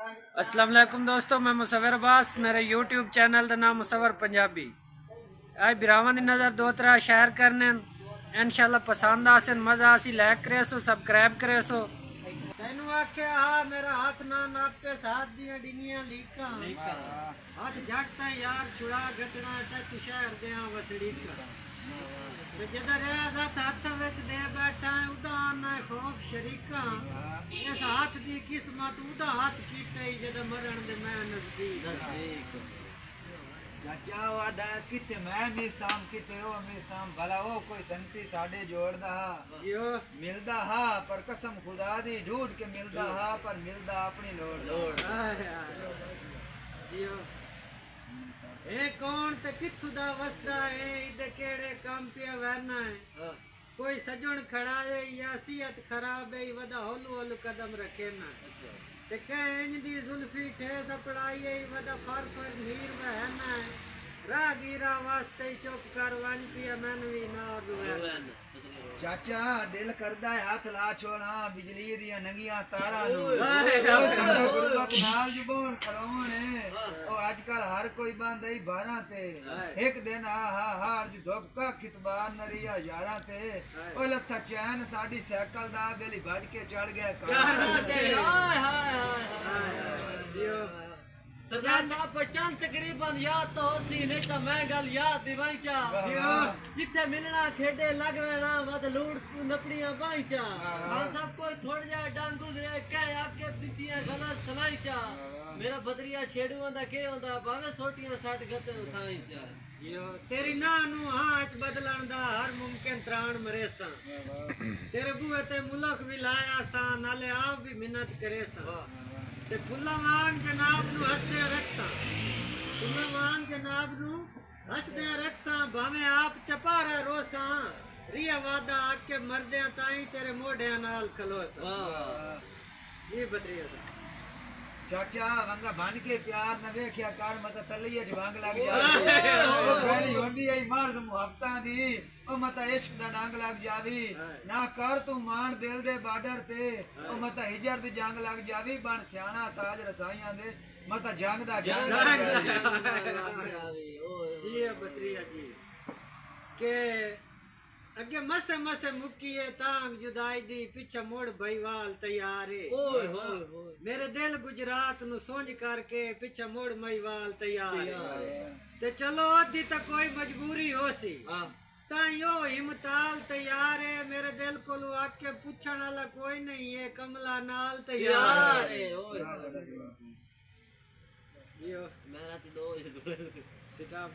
अस्सलाम वालेकुम दोस्तों, मैं मुसवर अब्बास। मेरे यूट्यूब चैनल का नाम मुसवर पंजाबी। आज बिरावन की नज़र दो तरह शेयर करने इंशाल्लाह पसंद आसन मजा आसी। लाइक करे सो, सब्सक्राइब करे सो। तेनू आखे हा मेरा हाथ ना नापे साथ दियां डिंगियां लीका हाथ जटता यार छुड़ा गटना तक शहर दे वसड़ीका जिधर हथ विच दे बैठा उदा ना खौफ शरीका इस हाथ दी किस्मत उदा हाथ कीते जद मरण दे मैं नजदीक चाचा वादा किते मैं मिसाम किते ओ मिसाम भला ओ कोई संगती साडे जोड़दा हा यो मिलदा हा पर कसम खुदा दी ढूंढ के मिलदा हा पर मिलदा अपनी लोड़ जियो ए कौन ते किथु दा वसदा है इदे केड़े काम पिया वरना है कोई सजन खड़ा है या सियत खराब है वदा होलू होलू कदम रखे ना ते कह दी जुल्फी ठेस अपड़ाई है वदा फर फर नीर बहना है रागीरा वास्ते चुप कर वन पिया मन भी ना रुवन चाचा दिल करदा है हाथ ला छोड़ा बिजली दियां नंगियां तारा नु हाय संगा गुरबत नाल जुबान खड़ावन ओ आजकल हर कोई बांधई 12 ते एक दिन हार दी धुप का कितबान नरिया यारा ते ओ लथा चैन साडी साइकिल दा बेली भज के चढ़ गया कार ते हाय हाय हाय जियो सरदार साहब पर चंद तकरीबन याद तो होसी नहीं तो मैं गल याद दिवाई चा जिथे मिलना खेडे लगवेना मत लूट नपड़ियां बाई चा हम सब कोई थोड़ जा डांग गुजरे कह आके दितियां गलत सुनाई चा मेरा बदरिया छेड़ू दा के होंदा भावे सोटियां सट गते उठाई चा यो तेरी ना नु हाच बदलन दा हर मुमकिन त्राण मरेसा तेरे बुए ते मुलक भी लाया सा नाले आप भी मिन्नत करे सा ते फुल्ला वांग जनाब नु हसदे रखसा फुल्ला वांग जनाब नु हसदे रखसा भावे आप चपारा रोसा रिया वादा आके मरदे ताई तेरे मोढ़े नाल खलोसा ये बदरिया सा चाचा वंगा बन के प्यार न वेख्या कर मत तलिए च वंग लग जावी ओ गली होंदी आई मार मुहब्बतां दी ओ मत इश्क दा डंग लग जावी ना कर तू मान दिल दे बार्डर ते ओ मत हिजर दी जंग लग जावी बन सियाना ताज रसाइयां दे मत जंग दा जंग लग जावी जी बदरिया जी के अगे मसे मसे मुक्की है तांग जुदाई दी पिछा मोड़ भईवाल तैयार है ओए होए होए मेरे दिल गुजरात नु सोच करके पिछा मोड़ मईवाल तैयार है ते चलो अद्धी तक कोई मजबूरी हो सी ताइयो हिमताल तैयार है मेरे दिल को आके पूछण वाला कोई नहीं है कमला नाल तैयार है ओए यो मेरा तो दो स्टॉप